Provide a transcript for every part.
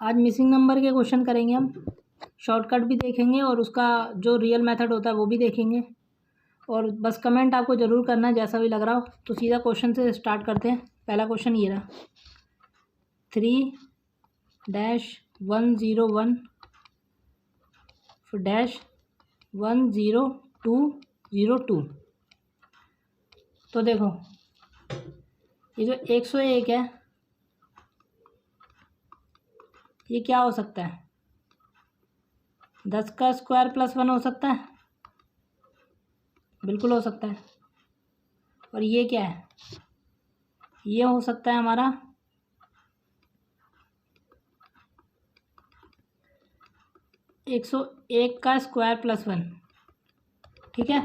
आज missing number के question करेंगे हम। शॉर्टकट भी देखेंगे और उसका जो रियल मेथड होता है वो भी देखेंगे। और बस कमेंट आपको ज़रूर करना है जैसा भी लग रहा हो। तो सीधा क्वेश्चन से स्टार्ट करते हैं। पहला क्वेश्चन ये रहा, 3-101 फिर डैश 10202। तो देखो ये जो 101 है ये क्या हो सकता है? 10 का स्क्वायर प्लस 1 हो सकता है, बिल्कुल हो सकता है। और ये क्या है? ये हो सकता है हमारा 101 का स्क्वायर प्लस 1। ठीक है,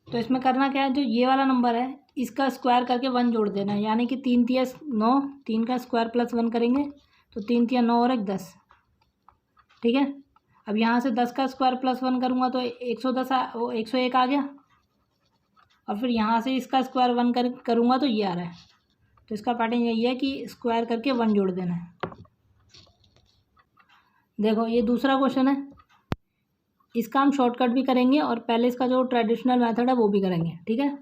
तो इसमें करना क्या है, जो ये वाला नंबर है इसका स्क्वायर करके 1 जोड़ देना है। यानी कि 3 तिया 9, 3 का स्क्वायर प्लस 1 करेंगे तो 3 तिया 9 और 1 10। ठीक है, अब यहाँ से 10 का स्क्वायर प्लस 1 करूँगा तो 110 वो 101 आ गया। और फिर यहाँ से इसका स्क्वायर 1 करूँगा तो ये आ रहा है। तो इसका पैटर्न यही है कि स्क्वायर करके 1 जोड़ देना है। देखो ये दूसरा क्वेश्चन है, इसका हम शॉर्टकट भी करेंगे और पहले इसका जो ट्रेडिशनल मेथड है वो भी करेंगे। ठीक है,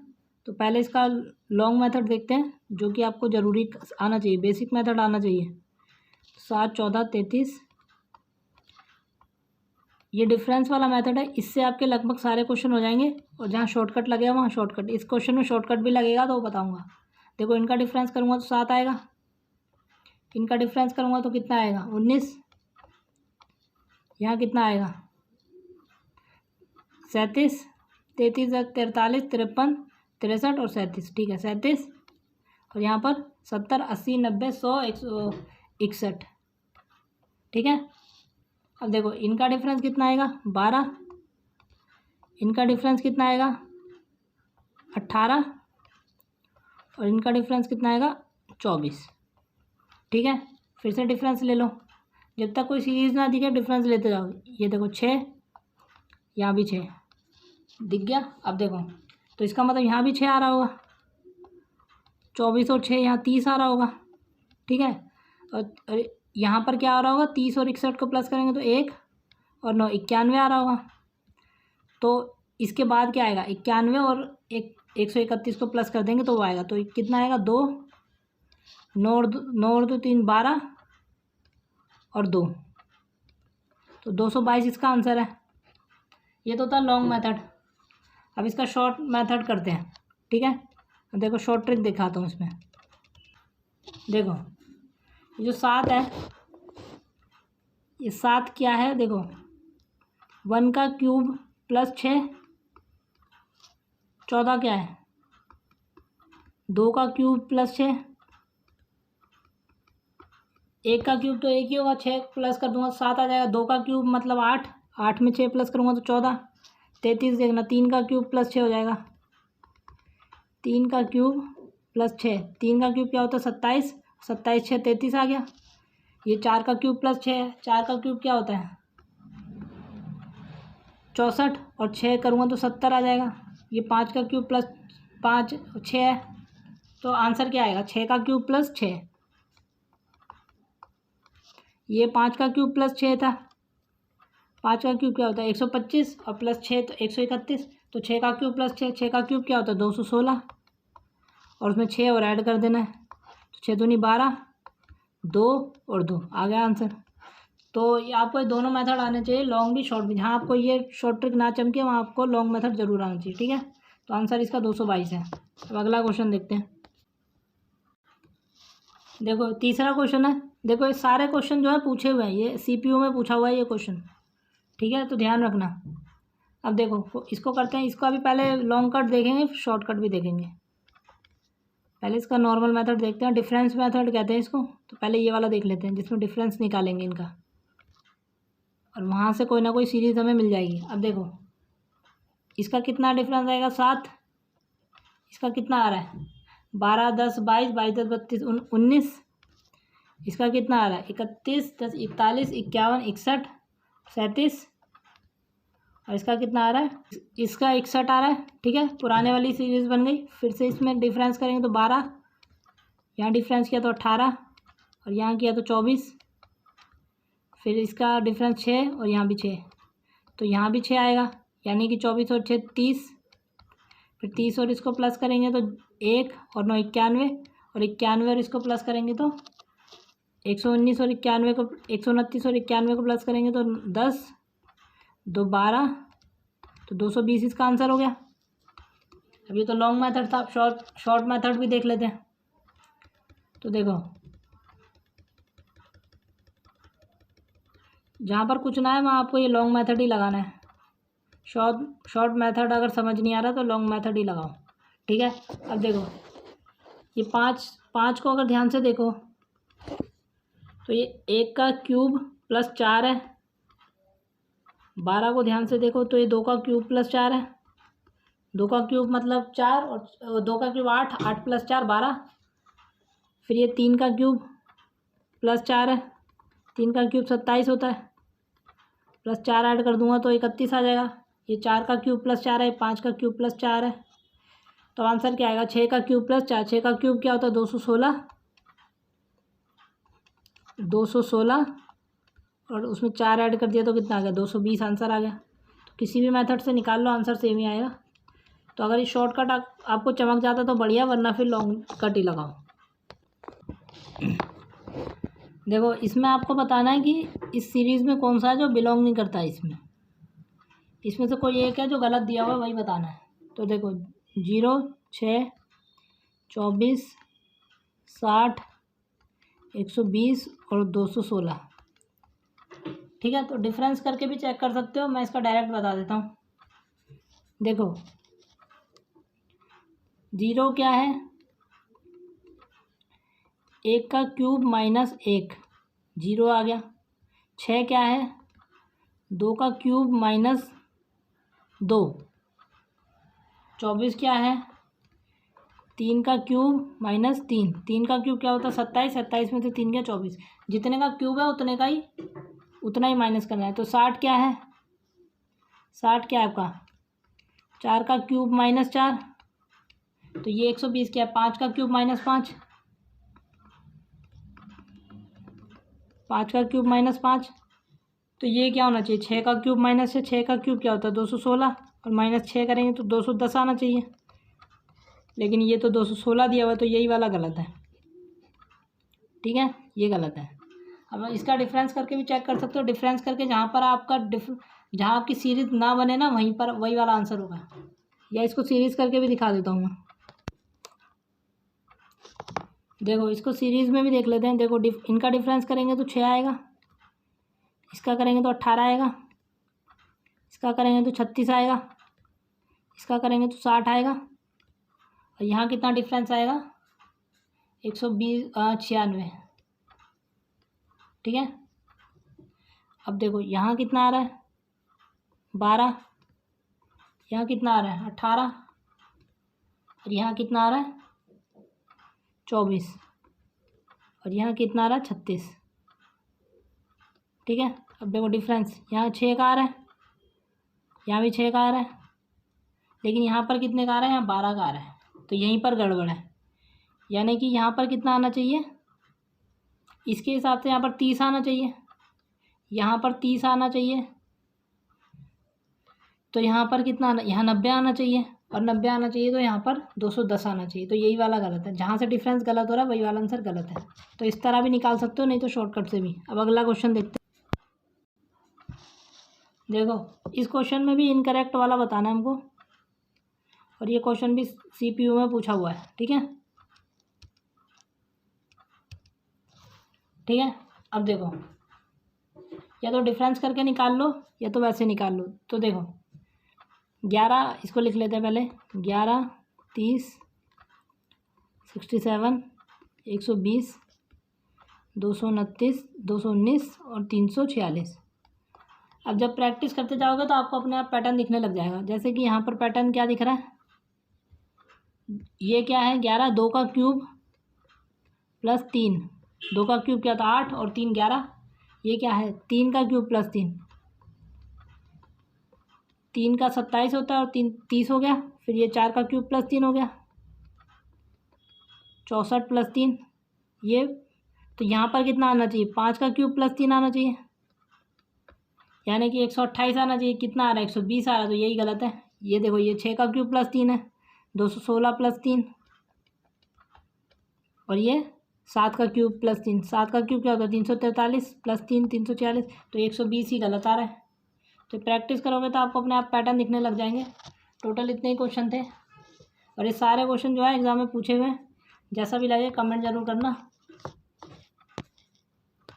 तो पहले इसका लॉन्ग मेथड देखते हैं जो कि आपको ज़रूरी आना चाहिए, बेसिक मेथड आना चाहिए। 7, 14, 33 ये डिफरेंस वाला मेथड है। इससे आपके लगभग सारे क्वेश्चन हो जाएंगे। और जहाँ शॉर्टकट लगेगा वहाँ शॉर्टकट, इस क्वेश्चन में शॉर्टकट भी लगेगा तो वो बताऊँगा। देखो इनका डिफरेंस करूँगा तो 7 आएगा, इनका डिफरेंस करूँगा तो कितना आएगा 19। यहाँ कितना आएगा 37, 33, 43, 53, 63 और 37। ठीक है 37। और यहाँ पर 70, 80, 90, 100, 161। ठीक है, अब देखो इनका डिफरेंस कितना आएगा 12, इनका डिफरेंस कितना आएगा 18 और इनका डिफरेंस कितना आएगा 24। ठीक है, फिर से डिफरेंस ले लो, जब तक कोई सीरीज़ ना दिखे डिफरेंस लेते जाओ। ये देखो 6, यहाँ भी 6 दिख गया। अब देखो तो इसका मतलब यहाँ भी 6 आ रहा होगा, 24 और 6 यहाँ 30 आ रहा होगा। ठीक है, और यहाँ पर क्या आ रहा होगा 30 और 61 को प्लस करेंगे तो 1 और 9 91 आ रहा होगा। तो इसके बाद क्या आएगा 91 और 131 को प्लस कर देंगे तो वो आएगा। तो कितना आएगा 2, 9 और 2 3 12 और 2, तो 222 इसका आंसर है। ये तो था लॉन्ग मेथड। अब इसका शॉर्ट मेथड करते हैं। ठीक है, अब देखो शॉर्ट ट्रिक दिखाता हूँ इसमें। देखो ये जो 7 है, ये 7 क्या है, देखो 1 का क्यूब प्लस 6, 14 क्या है 2 का क्यूब प्लस 6, 1 का क्यूब तो 1 ही होगा, 6 प्लस कर दूंगा 7 आ जाएगा। 2 का क्यूब मतलब 8, 8 में 6 प्लस करूँगा तो 14, 33 देखना। 3 का क्यूब प्लस 6 हो जाएगा, 3 का क्यूब प्लस 6, 3 का क्यूब क्या होता है 27, 27 6 33 आ गया। ये 4 का क्यूब प्लस 6 है, 4 का क्यूब क्या होता है 64 और 6 करूँगा तो 70 आ जाएगा। ये 5 का क्यूब प्लस 5 6 है, तो आंसर क्या आएगा 6 का क्यूब प्लस 6। ये 5 का क्यूब प्लस 6 था, 5 का क्यूब क्या होता है 125 और प्लस 6 तो 131। तो 6 का क्यूब प्लस 6, 6 का क्यूब क्या होता है 216 और उसमें 6 और ऐड कर देना है। तो 6 दूनी 12, 2 और 2 आ गया आंसर। तो ये आपको ये दोनों मेथड आने चाहिए, लॉन्ग भी शॉर्ट भी। जहाँ आपको ये शॉर्ट ट्रिक ना चमके वहाँ आपको लॉन्ग मेथड जरूर आना चाहिए। ठीक है, तो आंसर इसका 222 है। अब अगला क्वेश्चन देखते हैं। देखो तीसरा क्वेश्चन है। देखो ये सारे क्वेश्चन जो है पूछे हुए हैं, ये सीपीयू में पूछा हुआ है ये क्वेश्चन। ठीक है, तो ध्यान रखना। अब देखो इसको करते हैं, इसको अभी पहले लॉन्ग कट देखेंगे फिर शॉर्ट कट भी देखेंगे। पहले इसका नॉर्मल मेथड देखते हैं, डिफरेंस मेथड कहते हैं इसको। तो पहले ये वाला देख लेते हैं जिसमें डिफरेंस निकालेंगे इनका, और वहाँ से कोई ना कोई सीरीज़ हमें मिल जाएगी। अब देखो इसका कितना डिफरेंस आएगा 7, इसका कितना आ रहा है 12, 10, 22, 22, 10, 32, 19। इसका कितना आ रहा है 31, 10, 41, 51, 61, 37 और इसका कितना आ रहा है इसका 61 आ रहा है। ठीक है, पुराने वाली सीरीज़ बन गई। फिर से इसमें डिफरेंस करेंगे तो 12, यहाँ डिफरेंस किया तो 18 और यहाँ किया तो 24, फिर इसका डिफरेंस 6 और यहाँ भी 6, तो यहाँ भी 6 आएगा, यानी कि 24 और 6 30, फिर 30 और इसको प्लस करेंगे तो 1 और 9 91, और 91 और इसको प्लस करेंगे तो 119, और 91 को 129 और 91 को प्लस करेंगे तो 10, 2 12, तो 220 इसका आंसर हो गया। अब ये तो लॉन्ग मेथड था, अब शॉर्ट मेथड भी देख लेते हैं। तो देखो, जहाँ पर कुछ ना है वहाँ आपको ये लॉन्ग मेथड ही लगाना है। शॉर्ट मेथड अगर समझ नहीं आ रहा तो लॉन्ग मेथड ही लगाओ, ठीक है। अब देखो, ये पाँच को अगर ध्यान से देखो तो ये 1 का क्यूब प्लस 4 है। 12 को ध्यान से देखो तो ये 2 का क्यूब प्लस 4 है। 2 का क्यूब मतलब 4, और 2 का क्यूब 8, 8 प्लस 4 12। फिर ये 3 का क्यूब प्लस 4 है, 3 का क्यूब 27 होता है, प्लस 4 ऐड कर दूंगा तो 31 आ जाएगा। ये 4 का क्यूब प्लस 4 है, 5 का क्यूब प्लस 4 है, तो आंसर क्या आएगा? 6 का क्यूब प्लस 4। 6 का क्यूब क्या होता है? 216, 216, और उसमें 4 ऐड कर दिया तो कितना आ गया? 220 आंसर आ गया। तो किसी भी मेथड से निकाल लो, आंसर सेम ही आएगा। तो अगर ये शॉर्टकट आपको चमक जाता तो बढ़िया, वरना फिर लॉन्ग कट ही लगाओ। देखो, इसमें आपको बताना है कि इस सीरीज़ में कौन सा है जो बिलोंग नहीं करता है। इसमें से कोई एक है जो गलत दिया हुआ है, वही बताना है। तो देखो, 0, 6, 24, 60, 120 और 216, ठीक है। तो डिफरेंस करके भी चेक कर सकते हो, मैं इसका डायरेक्ट बता देता हूँ। देखो, 0 क्या है? 1 का क्यूब माइनस 1, 0 आ गया। 6 क्या है? 2 का क्यूब माइनस 2। 24 क्या है? 3 का क्यूब माइनस 3। 3 का क्यूब क्या होता है? 27। 27 में से 3 क्या? 24। जितने का क्यूब है उतना ही माइनस करना है। तो 60 क्या है? 60 क्या है आपका? 4 का क्यूब माइनस 4, तो ये 120 क्या है? 5 का क्यूब माइनस 5, 5 का क्यूब माइनस 5, तो ये क्या होना चाहिए? 6 का क्यूब माइनस 6। 6 का क्यूब क्या होता है? 216, और माइनस 6 करेंगे तो 210 आना चाहिए, लेकिन ये तो 216 दिया हुआ है, तो यही वाला गलत है, ठीक है, ये गलत है। अब इसका डिफरेंस करके भी चेक कर सकते हो। डिफरेंस करके जहाँ पर आपका जहाँ आपकी सीरीज ना बने ना, वहीं पर वही वाला आंसर होगा। या इसको सीरीज करके भी दिखा देता हूँ मैं। देखो, इसको सीरीज में भी देख लेते हैं। देखो, इनका डिफरेंस करेंगे तो 6 आएगा, इसका करेंगे तो 18 आएगा, इसका करेंगे तो 36 आएगा, इसका करेंगे तो 60 आएगा, और यहाँ कितना डिफरेंस आएगा? 196, ठीक है। अब देखो, यहाँ कितना आ रहा है? 12, यहाँ कितना आ रहा है? 18, और यहाँ कितना आ रहा है? 24, और यहाँ कितना आ रहा है? 36, ठीक है। अब देखो डिफरेंस, यहाँ 6 का आ रहा है, यहाँ भी 6 का आ रहा है, लेकिन यहाँ पर कितने का आ रहा है? यहाँ 12 का आ रहा है, तो यहीं पर गड़बड़ है। यानी कि यहाँ पर कितना आना चाहिए? इसके हिसाब से यहाँ पर 30 आना चाहिए, यहाँ पर 30 आना चाहिए, तो यहाँ पर कितना आना? यहाँ 90 आना चाहिए, और 90 आना चाहिए तो यहाँ पर 210 आना चाहिए। तो यही वाला गलत है, जहाँ से डिफरेंस गलत हो रहा है वही वाला आंसर गलत है। तो इस तरह भी निकाल सकते हो, नहीं तो शॉर्टकट से भी। अब अगला क्वेश्चन देखते हैं। देखो, इस क्वेश्चन में भी इनकरेक्ट वाला बताना है हमको, और ये क्वेश्चन भी CPU में पूछा हुआ है, ठीक है। ठीक है, अब देखो, या तो डिफरेंस करके निकाल लो या तो वैसे निकाल लो। तो देखो, 11, इसको लिख लेते हैं पहले। 11, 30, 67, 120, 229, 219 और 346। अब जब प्रैक्टिस करते जाओगे तो आपको अपने आप पैटर्न दिखने लग जाएगा। जैसे कि यहाँ पर पैटर्न क्या दिख रहा है? ये क्या है? 11, 2 का क्यूब प्लस 3। 2 का क्यूब क्या था? 8, और 3 11। ये क्या है? 3 का क्यूब प्लस 3। 3 का 27 होता है, और 3 30 हो गया। फिर ये 4 का क्यूब प्लस 3 हो गया, 64 प्लस 3 ये। तो यहाँ पर कितना आना चाहिए, 5 का क्यूब प्लस 3 आना चाहिए, यानी कि 128 आना चाहिए। कितना आ रहा है, 120 आ रहा है, तो यही गलत है। ये देखो, ये 6 का क्यूब प्लस 3 है, 216 प्लस 3, और ये 7 का क्यूब प्लस 3, 7 का क्यूब क्या होता है, 343 प्लस 3 346, तो 120 ही गलत आ रहा है। तो प्रैक्टिस करोगे तो आपको अपने आप पैटर्न दिखने लग जाएंगे। टोटल इतने ही क्वेश्चन थे, और ये सारे क्वेश्चन जो है एग्ज़ाम में पूछे हुए हैं। जैसा भी लगे कमेंट ज़रूर करना।